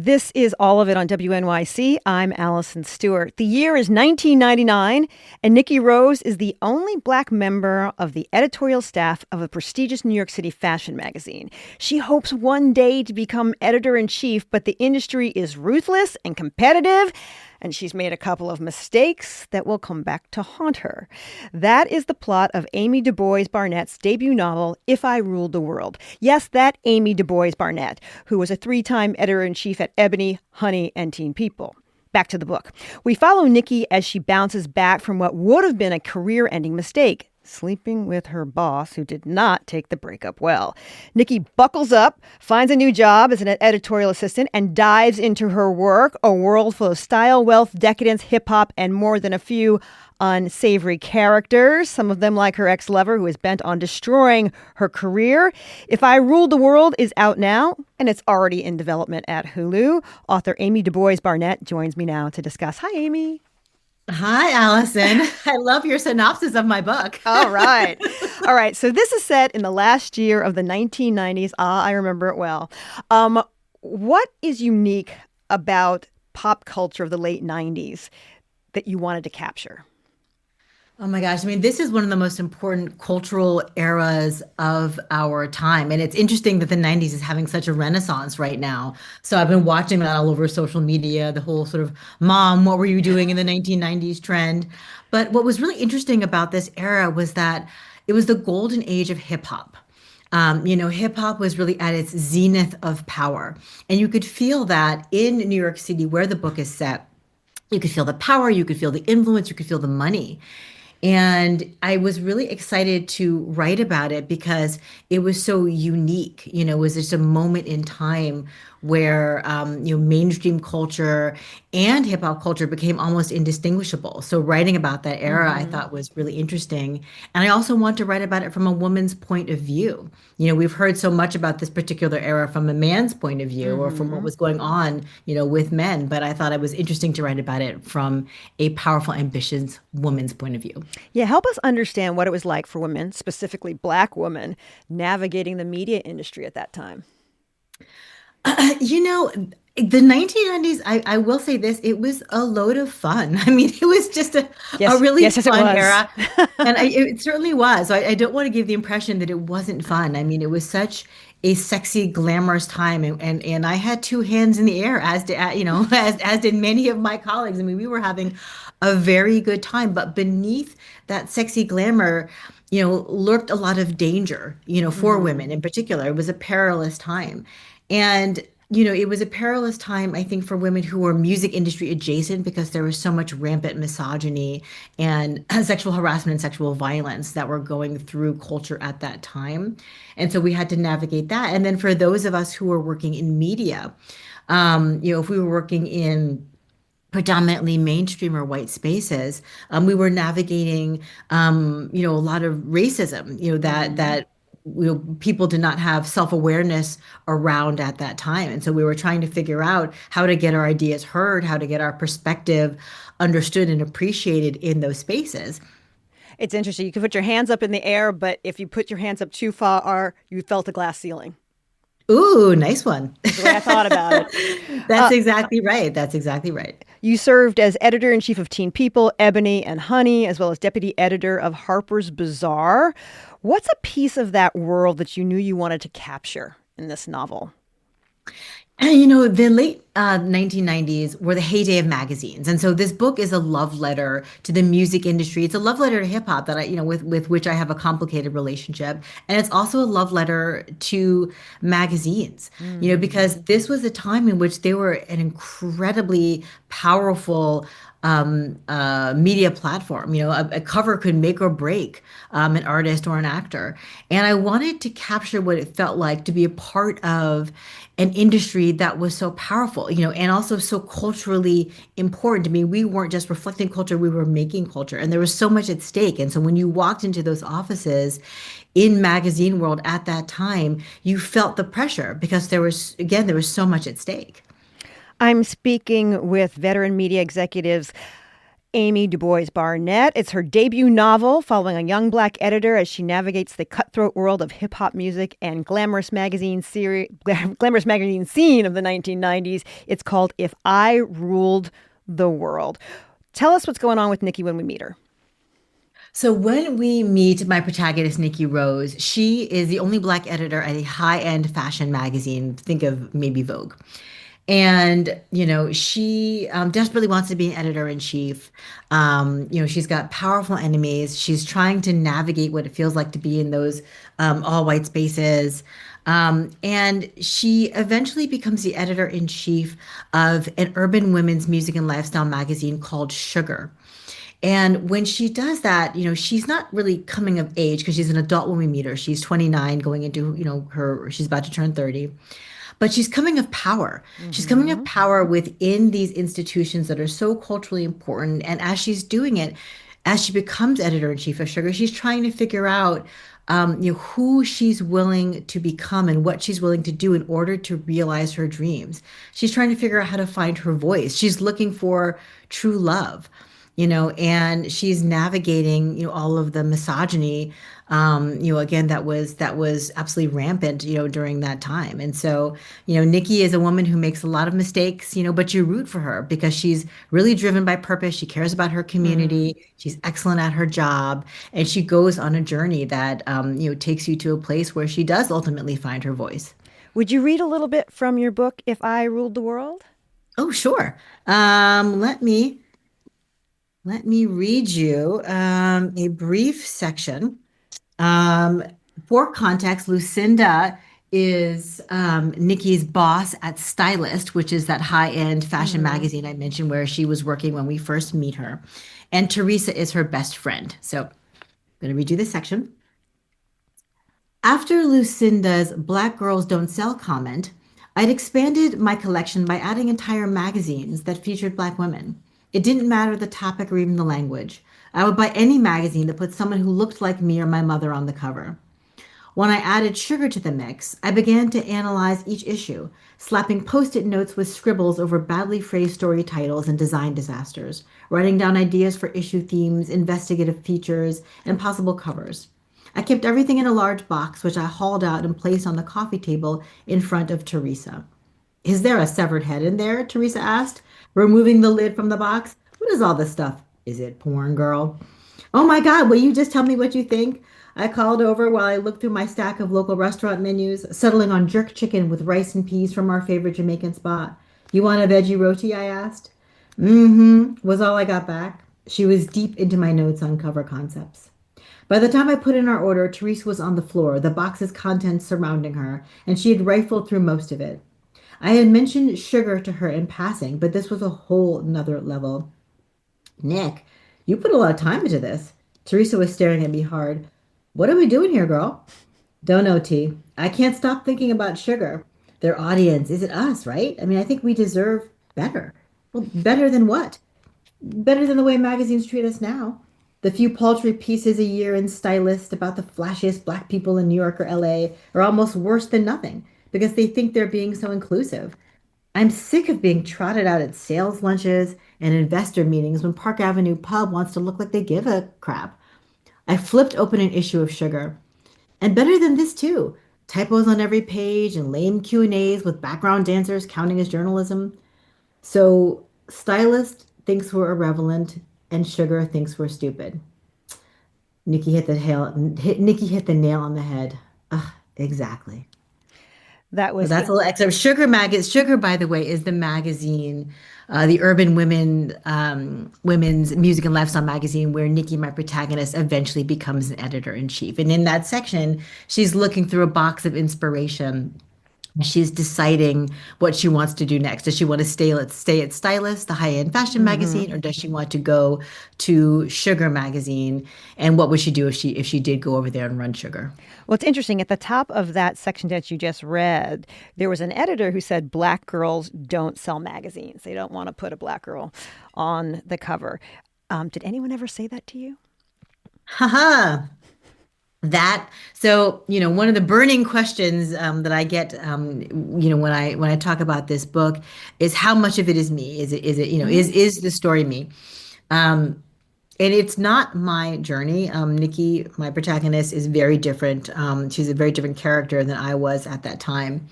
This is All of It on WNYC. I'm Allison Stewart. The year is 1999, and Nikki Rose is the only Black member of the editorial staff of a prestigious New York City fashion magazine. She hopes one day to become editor-in-chief, but the industry is ruthless and competitive, and she's made a couple of mistakes that will come back to haunt her. That is the plot of Amy DuBois Barnett's debut novel, If I Ruled the World. Yes, that Amy DuBois Barnett, who was a three-time editor-in-chief at Ebony, Honey, and Teen People. Back to the book. We follow Nikki as she bounces back from what would have been a career-ending mistake, sleeping with her boss, who did not take the breakup well. Nikki buckles up, finds a new job as an editorial assistant, and dives into her work, a world full of style, wealth, decadence, hip-hop, and more than a few unsavory characters, some of them like her ex-lover who is bent on destroying her career. If I Ruled the World is out now, and it's already in development at Hulu. Author Amy DuBois Barnett joins me now to discuss. Hi, Amy. Hi, Allison. I love your synopsis of my book. All right. All right. So this is set in the last year of the 1990s. Ah, I remember it well. What is unique about pop culture of the late 90s that you wanted to capture? Oh my gosh. I mean, this is one of the most important cultural eras of our time. And it's interesting that the 90s is having such a renaissance right now. So I've been watching that all over social media, the whole sort of mom, what were you doing in the 1990s trend? But what was really interesting about this era was that it was the golden age of hip hop. Hip hop was really at its zenith of power. And you could feel that in New York City, where the book is set. You could feel the power, you could feel the influence, you could feel the money. And I was really excited to write about it because it was so unique. It was just a moment in time where, mainstream culture and hip hop culture became almost indistinguishable. So writing about that era, I thought was really interesting. And I also want to write about it from a woman's point of view. We've heard so much about this particular era from a man's point of view or from what was going on, with men. But I thought it was interesting to write about it from a powerful, ambitious woman's point of view. Yeah, help us understand what it was like for women, specifically Black women, navigating the media industry at that time. The 1990s, I will say this, it was a load of fun. I mean, it was just a Yes, really yes, it fun was. era. And it certainly was. So I don't want to give the impression that it wasn't fun. I mean, it was such a sexy, glamorous time. And I had two hands in the air, as did, as did many of my colleagues. I mean, we were having a very good time. But beneath that sexy glamour, lurked a lot of danger, for women in particular. It was a perilous time. And it was a perilous time, I think, for women who were music industry adjacent because there was so much rampant misogyny and sexual harassment and sexual violence that were going through culture at that time. And so we had to navigate that. And then for those of us who were working in media, if we were working in predominantly mainstream or white spaces, we were navigating, a lot of racism, that people did not have self-awareness around at that time. And so we were trying to figure out how to get our ideas heard, how to get our perspective understood and appreciated in those spaces. It's interesting. You can put your hands up in the air, but if you put your hands up too far, you felt a glass ceiling. Ooh, nice one. That's the way I thought about it. That's exactly right. That's exactly right. You served as editor-in-chief of Teen People, Ebony, and Honey, as well as deputy editor of Harper's Bazaar. What's a piece of that world that you knew you wanted to capture in this novel? And, the late 1990s were the heyday of magazines. And so this book is a love letter to the music industry. It's a love letter to hip hop that with which I have a complicated relationship. And it's also a love letter to magazines, because this was a time in which they were an incredibly powerful media platform. A cover could make or break an artist or an actor. And I wanted to capture what it felt like to be a part of an industry that was so powerful, and also so culturally important. I mean, we weren't just reflecting culture, we were making culture, and there was so much at stake. And so when you walked into those offices in magazine world at that time, you felt the pressure because there was so much at stake. I'm speaking with veteran media executives Amy Du Bois Barnett. It's her debut novel following a young black editor as she navigates the cutthroat world of hip hop music and glamorous magazine scene of the 1990s. It's called If I Ruled the World. Tell us what's going on with Nikki when we meet her. So when we meet my protagonist, Nikki Rose, she is the only black editor at a high-end fashion magazine. Think of maybe Vogue. And, she desperately wants to be an editor-in-chief. She's got powerful enemies. She's trying to navigate what it feels like to be in those all-white spaces. And she eventually becomes the editor-in-chief of an urban women's music and lifestyle magazine called Sugar. And when she does that, she's not really coming of age because she's an adult when we meet her. She's 29 going into, she's about to turn 30. But she's coming of power. She's coming of Mm-hmm. power within these institutions that are so culturally important. And as she's doing it, as she becomes editor-in-chief of Sugar, she's trying to figure out, who she's willing to become and what she's willing to do in order to realize her dreams. She's trying to figure out how to find her voice. She's looking for true love, and she's navigating, all of the misogyny, again, that was absolutely rampant, during that time. And so, Nikki is a woman who makes a lot of mistakes, but you root for her because she's really driven by purpose. She cares about her Mm. community. She's excellent at her job, and she goes on a journey that, takes you to a place where she does ultimately find her voice. Would you read a little bit from your book, If I Ruled the World? Oh, sure. Let me read you a brief section. Um, for context, Lucinda is Nikki's boss at Stylist, which is that high-end fashion Mm-hmm. magazine I mentioned where she was working when we first meet her. And Teresa is her best friend. So I'm going to read you this section. After Lucinda's Black Girls Don't Sell comment, I'd expanded my collection by adding entire magazines that featured Black women. It didn't matter the topic or even the language. I would buy any magazine that put someone who looked like me or my mother on the cover. When I added sugar to the mix, I began to analyze each issue, slapping post-it notes with scribbles over badly phrased story titles and design disasters, writing down ideas for issue themes, investigative features, and possible covers. I kept everything in a large box, which I hauled out and placed on the coffee table in front of Teresa. Is there a severed head in there? Teresa asked, removing the lid from the box. What is all this stuff? Is it porn, girl? Oh my God, will you just tell me what you think? I called over while I looked through my stack of local restaurant menus, settling on jerk chicken with rice and peas from our favorite Jamaican spot. You want a veggie roti? I asked. Mm-hmm, was all I got back. She was deep into my notes on cover concepts. By the time I put in our order, Therese was on the floor, the box's contents surrounding her, and she had rifled through most of it. I had mentioned sugar to her in passing, but this was a whole nother level. Nick, you put a lot of time into this. Teresa was staring at me hard. What are we doing here, girl? Don't know, T. I can't stop thinking about sugar. Their audience, is it us, right? I mean, I think we deserve better. Well, better than what? Better than the way magazines treat us now. The few paltry pieces a year in Stylist about the flashiest black people in New York or LA are almost worse than nothing because they think they're being so inclusive. I'm sick of being trotted out at sales lunches and investor meetings when Park Avenue Pub wants to look like they give a crap. I flipped open an issue of Sugar. And better than this too. Typos on every page and lame Q&As with background dancers counting as journalism. So Stylist thinks we're irrelevant and Sugar thinks we're stupid. Nikki hit the nail on the head. Ugh, exactly. That Well, was that's a little extra. Sugar, by the way, is the magazine, the Urban Women's Music and Lifestyle magazine, where Nikki, my protagonist, eventually becomes an editor in chief. And in that section, she's looking through a box of inspiration. She's deciding what she wants to do next. Does she want to stay at Stylist, the high-end fashion mm-hmm. magazine, or does she want to go to Sugar magazine? And what would she do if she did go over there and run Sugar? Well, it's interesting. At the top of that section that you just read, there was an editor who said black girls don't sell magazines. They don't want to put a black girl on the cover. Did anyone ever say that to you? Haha. That so one of the burning questions that I get when I talk about this book is how much of it is me? Is it Hmm. is the story me? Um, and it's not my journey. Nikki, my protagonist, is very different. She's a very different character than I was at that time.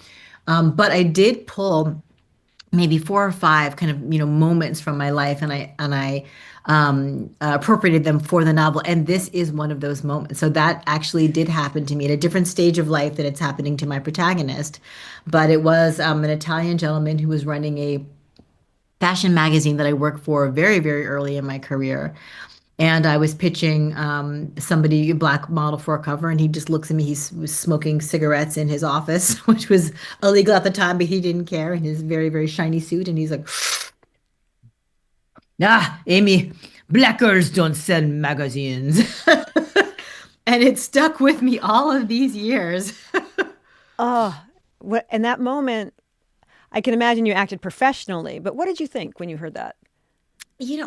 But I did pull maybe four or five kind of moments from my life, and I appropriated them for the novel, and this is one of those moments. So that actually did happen to me at a different stage of life than it's happening to my protagonist, but it was an Italian gentleman who was running a fashion magazine that I worked for very, very early in my career. And I was pitching somebody, a black model, for a cover, and he just looks at me. Was smoking cigarettes in his office, which was illegal at the time, but he didn't care, in his very, very shiny suit. And he's like, "Ah, Amy, black girls don't sell magazines." And it stuck with me all of these years. Oh, what, in that moment, I can imagine you acted professionally, but what did you think when you heard that?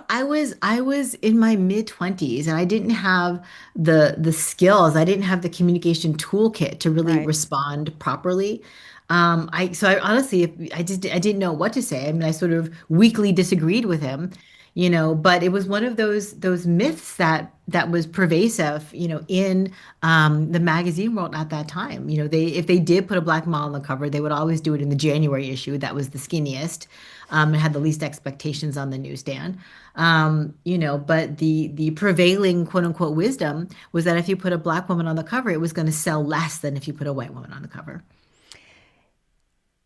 I was in my mid 20s, and I didn't have the skills. I didn't have the communication toolkit to really Right. respond properly. I honestly, I didn't know what to say. I mean, I sort of weakly disagreed with him, but it was one of those myths that was pervasive, in the magazine world at that time. They, if they did put a black model on the cover, they would always do it in the January issue. That was the skinniest, and had the least expectations on the newsstand. But the prevailing quote unquote wisdom was that if you put a black woman on the cover, it was going to sell less than if you put a white woman on the cover.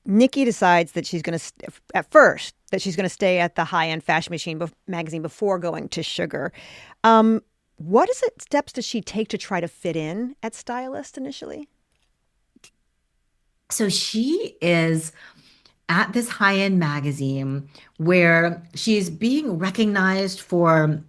Nikki decides that she's going to, at first, that she's going to stay at the high-end fashion machine magazine before going to Sugar. What is it? Steps does she take to try to fit in at Stylist initially? So she is at this high-end magazine where she's being recognized for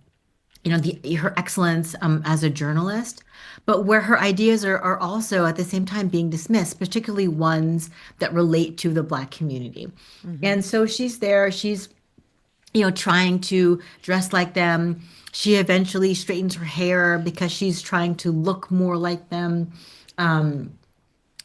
her excellence as a journalist, but where her ideas are also at the same time being dismissed, particularly ones that relate to the Black community. Hmm. And so she's there, she's trying to dress like them. She eventually straightens her hair because she's trying to look more like them. Um,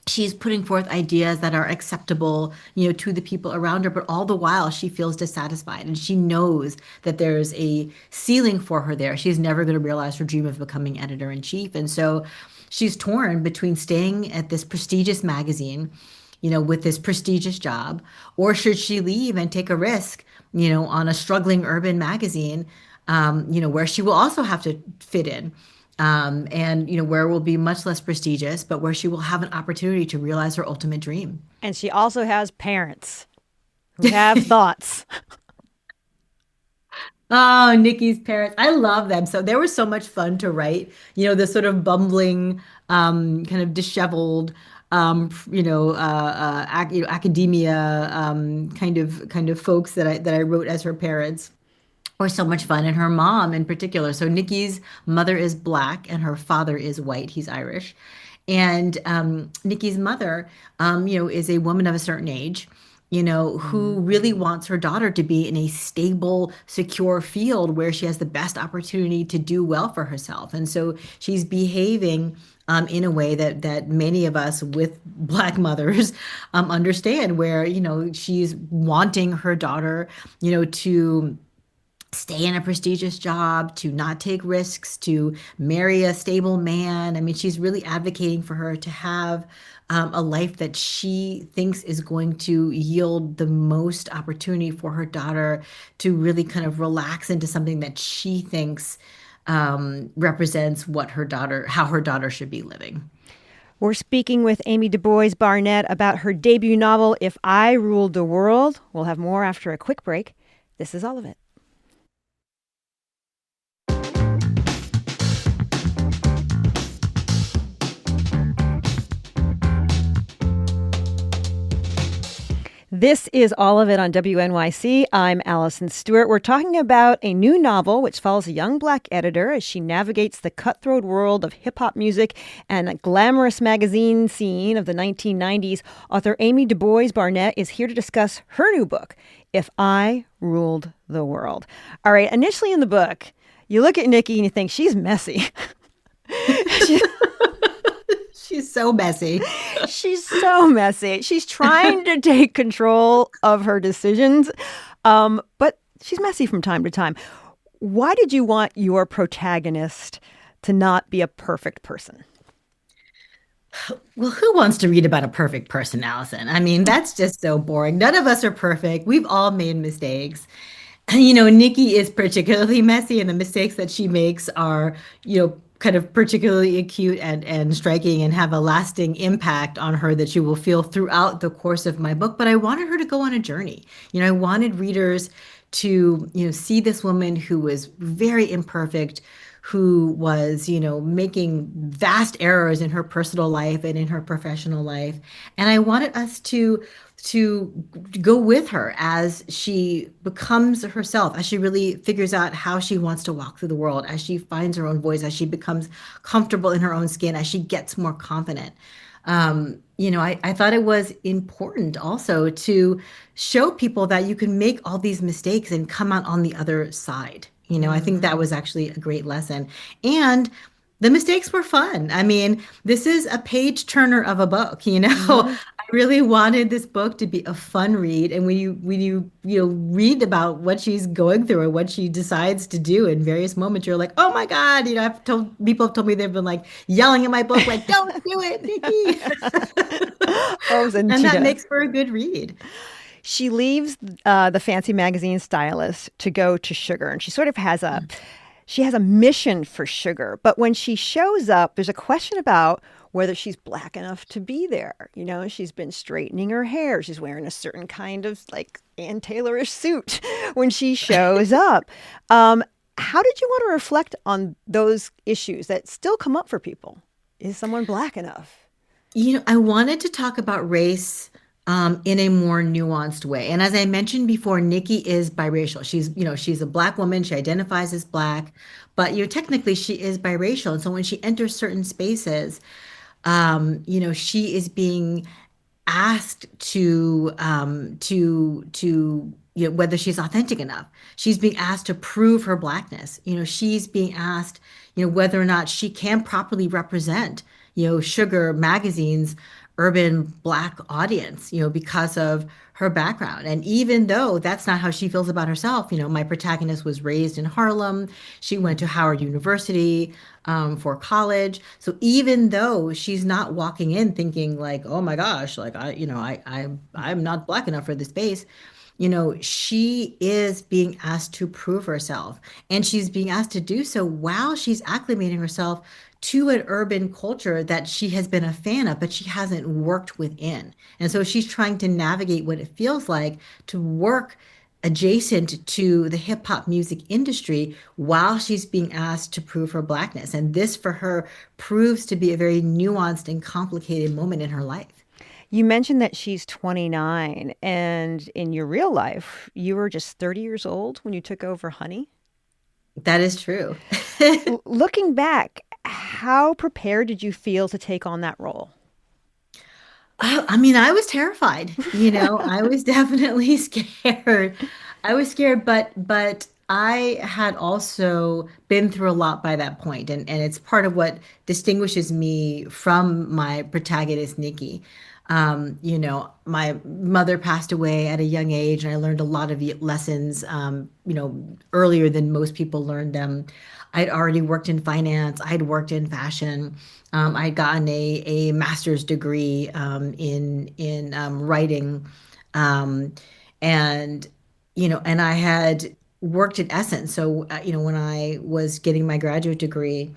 she's putting forth ideas that are acceptable, to the people around her, but all the while she feels dissatisfied, and she knows that there's a ceiling for her there. She's never going to realize her dream of becoming editor in chief. And so she's torn between staying at this prestigious magazine, with this prestigious job, or should she leave and take a risk, on a struggling urban magazine, where she will also have to fit in, and where it will be much less prestigious, but where she will have an opportunity to realize her ultimate dream. And she also has parents who have thoughts. Oh, Nikki's parents. I love them. So they were so much fun to write. The sort of bumbling, kind of disheveled, academia, kind of folks that I wrote as her parents were so much fun. And her mom in particular. So Nikki's mother is Black and her father is white. He's Irish. And Nikki's mother, is a woman of a certain age, who really wants her daughter to be in a stable, secure field where she has the best opportunity to do well for herself. And so she's behaving in a way that many of us with Black mothers understand, where, she's wanting her daughter, to stay in a prestigious job, to not take risks, to marry a stable man. I mean, she's really advocating for her to have a life that she thinks is going to yield the most opportunity for her daughter to really kind of relax into something that she thinks represents how her daughter should be living. We're speaking with Amy Du Bois Barnett about her debut novel, If I Ruled the World. We'll have more after a quick break. This is all of it. This is all of it on WNYC. I'm Allison Stewart. We're talking about a new novel which follows a young Black editor as she navigates the cutthroat world of hip hop music and a glamorous magazine scene of the 1990s. Author Amy Du Bois Barnett is here to discuss her new book, If I Ruled the World. All right, initially in the book, you look at Nikki and you think she's messy. She- She's so messy. She's so messy. She's trying to take control of her decisions, but she's messy from time to time. Why did you want your protagonist to not be a perfect person? Well, who wants to read about a perfect person, Allison? I mean, that's just so boring. None of us are perfect. We've all made mistakes. Nikki is particularly messy, and the mistakes that she makes are, kind of particularly acute and striking and have a lasting impact on her that you will feel throughout the course of my book. But I wanted her to go on a journey. I wanted readers to, see this woman who was very imperfect, who was, making vast errors in her personal life and in her professional life. And I wanted us to go with her as she becomes herself, as she really figures out how she wants to walk through the world, as she finds her own voice, as she becomes comfortable in her own skin, as she gets more confident. I thought it was important also to show people that you can make all these mistakes and come out on the other side. I think that was actually a great lesson. And the mistakes were fun. I mean, this is a page turner of a book, Mm-hmm. I really wanted this book to be a fun read. And when you read about what she's going through and what she decides to do in various moments, you're like, oh my God, I've told people have told me they've been like yelling at my book, like, don't do it, Nikki. Oh, and And she that does. makes for a good read. She leaves the fancy magazine stylist to go to Sugar, and she sort of has a mission for Sugar. But when she shows up, there's a question about whether she's black enough to be there. She's been straightening her hair. She's wearing a certain kind of like Ann Taylorish suit when she shows up. How did you want to reflect on those issues that still come up for people? Is someone black enough? I wanted to talk about race in a more nuanced way. And as I mentioned before, Nikki is biracial. She's a black woman. She identifies as black, but technically she is biracial. And so when she enters certain spaces, she is being asked to whether she's authentic enough. She's being asked to prove her blackness. She's being asked, whether or not she can properly represent, Sugar Magazine's urban black audience, because of her background. And even though that's not how she feels about herself, my protagonist was raised in Harlem. She went to Howard University for college. So even though she's not walking in thinking like, oh my gosh, like I'm not black enough for this space, she is being asked to prove herself. And she's being asked to do so while she's acclimating herself to an urban culture that she has been a fan of, but she hasn't worked within. And so she's trying to navigate what it feels like to work adjacent to the hip hop music industry while she's being asked to prove her blackness. And this for her proves to be a very nuanced and complicated moment in her life. You mentioned that she's 29, and in your real life, you were just 30 years old when you took over Honey. That is true. Looking back, how prepared did you feel to take on that role? I mean, I was terrified. I was definitely scared. I was scared, but I had also been through a lot by that point, and it's part of what distinguishes me from my protagonist, Nikki. My mother passed away at a young age, and I learned a lot of lessons, earlier than most people learned them. I'd already worked in finance. I'd worked in fashion. I'd gotten a master's degree in writing, um, and and I had worked at Essence. So when I was getting my graduate degree,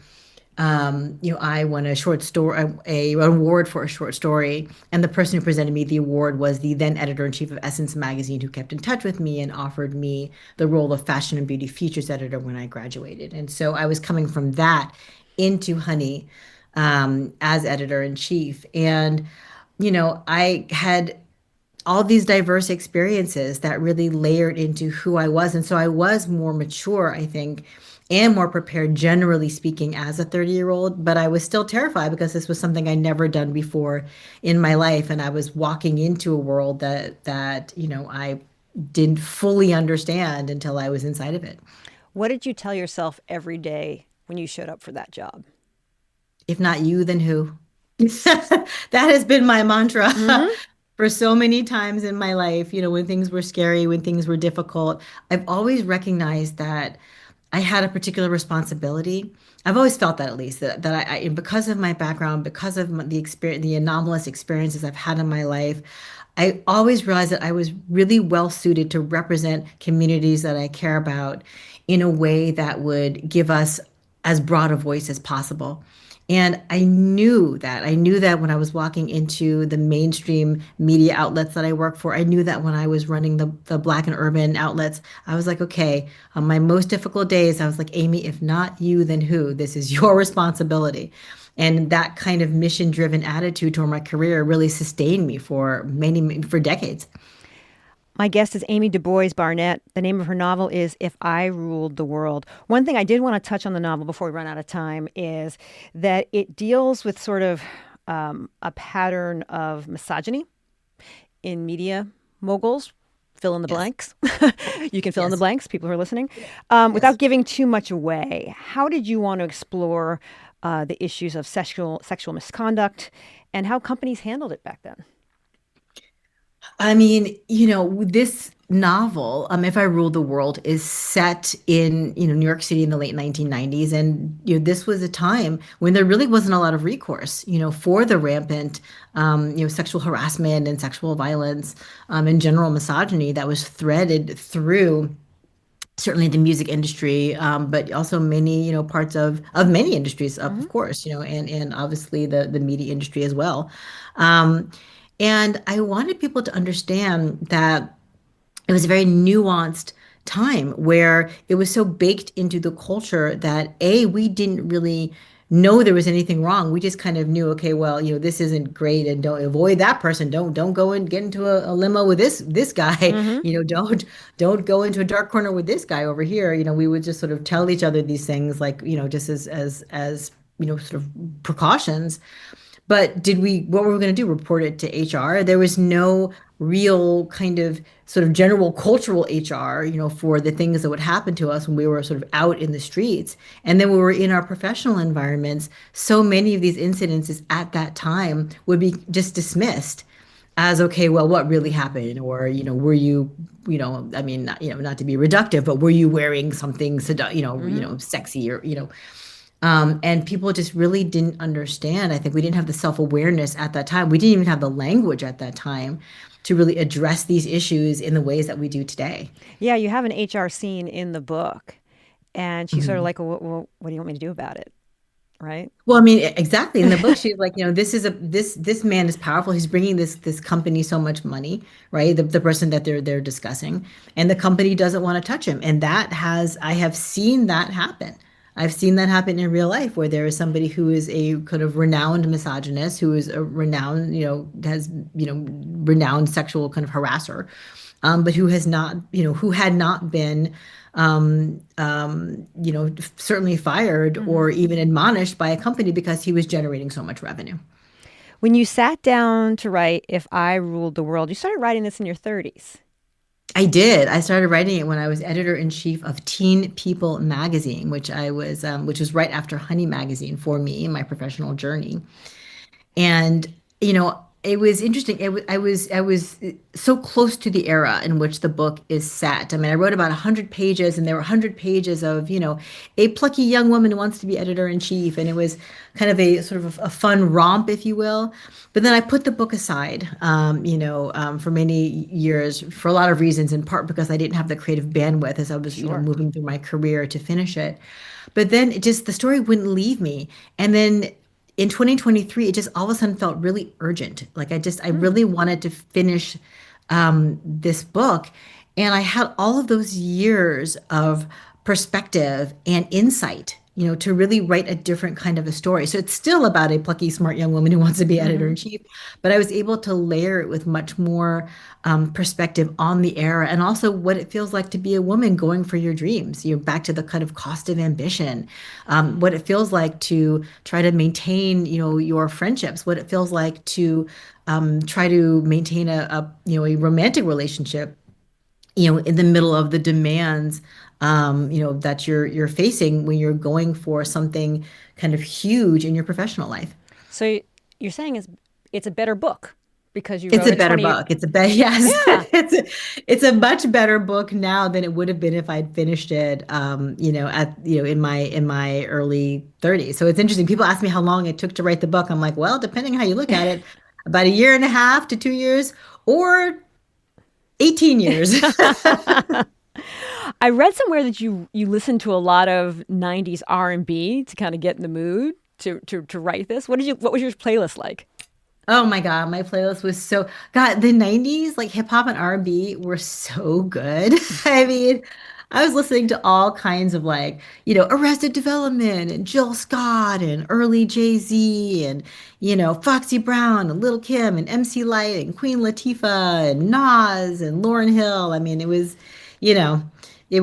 I won a short story, an award for a short story, and the person who presented me the award was the then editor-in-chief of Essence magazine, who kept in touch with me and offered me the role of fashion and beauty features editor when I graduated. And so I was coming from that into Honey as editor-in-chief, and I had all these diverse experiences that really layered into who I was. And so I was more mature, I think, and more prepared, generally speaking, as a 30-year-old. But I was still terrified because this was something I'd never done before in my life. And I was walking into a world that I didn't fully understand until I was inside of it. What did you tell yourself every day when you showed up for that job? If not you, then who? That has been my mantra Hmm. for so many times in my life, when things were scary, when things were difficult. I've always recognized that I had a particular responsibility. I've always felt that, at least that because of my background, because of the experience, the anomalous experiences I've had in my life, I always realized that I was really well suited to represent communities that I care about in a way that would give us as broad a voice as possible. And I knew that when I was walking into the mainstream media outlets that I work for. I knew that when I was running the Black and urban outlets. I was like, okay, on my most difficult days, I was like, Amy, if not you, then who? This is your responsibility. And that kind of mission-driven attitude toward my career really sustained me for decades. My guest is Amy Du Bois Barnett. The name of her novel is If I Ruled the World. One thing I did want to touch on the novel before we run out of time is that it deals with sort of a pattern of misogyny in media moguls. Fill in the Yes. blanks. You can fill in the Yes. blanks, people who are listening, without Yes. giving too much away. How did you want to explore the issues of sexual misconduct and how companies handled it back then? I mean, this novel, If I Ruled the World, is set in, New York City in the late 1990s. And, this was a time when there really wasn't a lot of recourse, for the rampant, sexual harassment and sexual violence, and general misogyny that was threaded through certainly the music industry, but also many, parts of many industries, Hmm. of course, and obviously the media industry as well. Um, and I wanted people to understand that it was a very nuanced time where it was so baked into the culture that we didn't really know there was anything wrong. We just kind of knew, okay, well, this isn't great, and don't avoid that person. Don't go and get into a limo with this guy. Hmm. Don't go into a dark corner with this guy over here. We would just sort of tell each other these things, like, just as sort of precautions. But what were we going to do? Report it to HR? There was no real kind of sort of general cultural HR, for the things that would happen to us when we were sort of out in the streets. And then when we were in our professional environments, so many of these incidences at that time would be just dismissed as, okay, well, what really happened? Or, were you, I mean, not to be reductive, but were you wearing something, Hmm. sexy, or, and people just really didn't understand. I think we didn't have the self-awareness at that time. We didn't even have the language at that time to really address these issues in the ways that we do today. Yeah, you have an HR scene in the book, and she's sort of Mhm. like, well, what do you want me to do about it? Right? Well, I mean, exactly. In the book, she's like, this man is powerful. He's bringing this company so much money, right? The person that they're discussing, and the company doesn't want to touch him. And I have seen that happen. I've seen that happen in real life, where there is somebody who is a kind of renowned misogynist, who is a renowned, has, renowned sexual kind of harasser, but who has not, who had not been, certainly fired Hmm. or even admonished by a company because he was generating so much revenue. When you sat down to write If I Ruled the World, you started writing this in your 30s. I did. I started writing it when I was editor in chief of Teen People magazine, which was right after Honey magazine for me in my professional journey. And, it was interesting. I was so close to the era in which the book is set. I mean, I wrote about 100 pages, and there were 100 pages of, a plucky young woman who wants to be editor in chief. And it was kind of a sort of a fun romp, if you will. But then I put the book aside, for many years for a lot of reasons, in part because I didn't have the creative bandwidth as I was, Sure. moving through my career to finish it. But then the story wouldn't leave me. And then in 2023, it just all of a sudden felt really urgent. Like I Hmm. really wanted to finish this book. And I had all of those years of perspective and insight, to really write a different kind of a story. So it's still about a plucky, smart young woman who wants to be editor Hmm. in chief, but I was able to layer it with much more perspective on the era, and also what it feels like to be a woman going for your dreams. Back to the kind of cost of ambition, what it feels like to try to maintain, your friendships, what it feels like to try to maintain a romantic relationship, in the middle of the demands, that you're facing when you're going for something kind of huge in your professional life. So you're saying it's a better book because you It's wrote a it better 20 book. It's a better, yes. Yeah. It's a much better book now than it would have been if I'd finished it, in my early 30s. So it's interesting. People ask me how long it took to write the book. I'm like, well, depending how you look at it, about a year and a half to 2 years, or 18 years. I read somewhere that you listened to a lot of 90s R&B to kind of get in the mood to write this. What was your playlist like? Oh my God, my playlist was God, the 90s, like hip hop and R&B were so good. I mean, I was listening to all kinds of like, Arrested Development and Jill Scott and early Jay-Z and, Foxy Brown and Lil' Kim and MC Lyte and Queen Latifah and Nas and Lauryn Hill. I mean, you know, I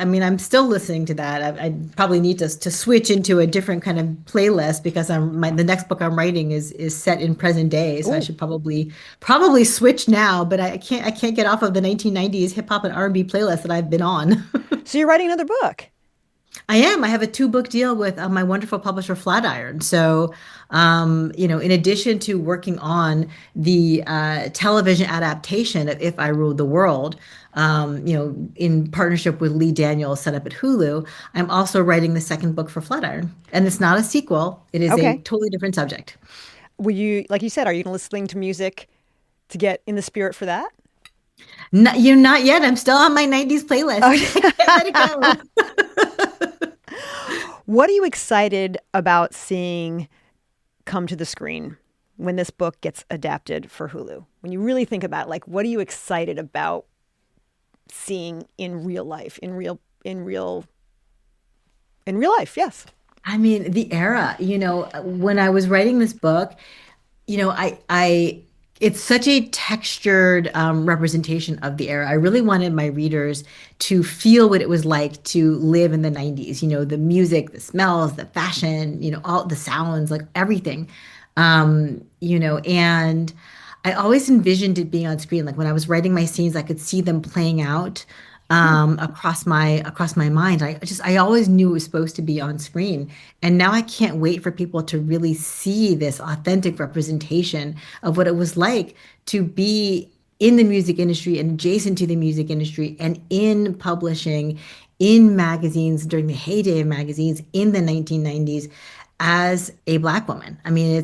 mean, I'm still listening to that. I probably need to switch into a different kind of playlist because the next book I'm writing is set in present day. So I Oh, should probably switch now, but I can't get off of the 1990s hip hop and R&B playlist that I've been on. so you're writing another book. I am. I have a 2-book deal with my wonderful publisher, Flatiron. So, in addition to working on the television adaptation of If I Ruled the World, in partnership with Lee Daniels, set up at Hulu, I'm also writing the second book for Flatiron. And it's not a sequel, it is a Okay. totally different subject. Like you said, are you listening to music to get in the spirit for that? Not yet. I'm still on my 90s playlist. I Okay. can't let it go. What are you excited about seeing come to the screen when this book gets adapted for Hulu? When you really think about it, like what are you excited about seeing in real life, in real life? Yes. I mean, the era, when I was writing this book, it's such a textured representation of the era. I really wanted my readers to feel what it was like to live in the 90s, the music, the smells, the fashion, all the sounds, like everything. And I always envisioned it being on screen. Like when I was writing my scenes, I could see them playing out across my mind. I always knew it was supposed to be on screen. And now I can't wait for people to really see this authentic representation of what it was like to be in the music industry and adjacent to the music industry and in publishing, in magazines during the heyday of magazines in the 1990s as a Black woman. I mean,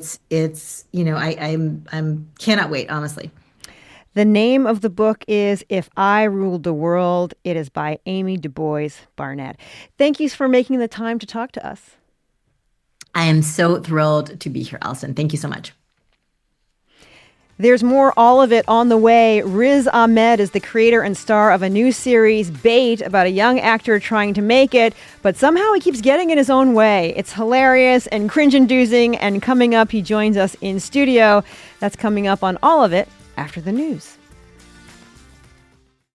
I'm cannot wait, honestly. The name of the book is If I Ruled the World. It is by Amy Du Bois Barnett. Thank you for making the time to talk to us. I am so thrilled to be here, Alison. Thank you so much. There's more All of It on the way. Riz Ahmed is the creator and star of a new series, Bait, about a young actor trying to make it, but somehow he keeps getting in his own way. It's hilarious and cringe-inducing, and coming up, he joins us in studio. That's coming up on All of It after the news.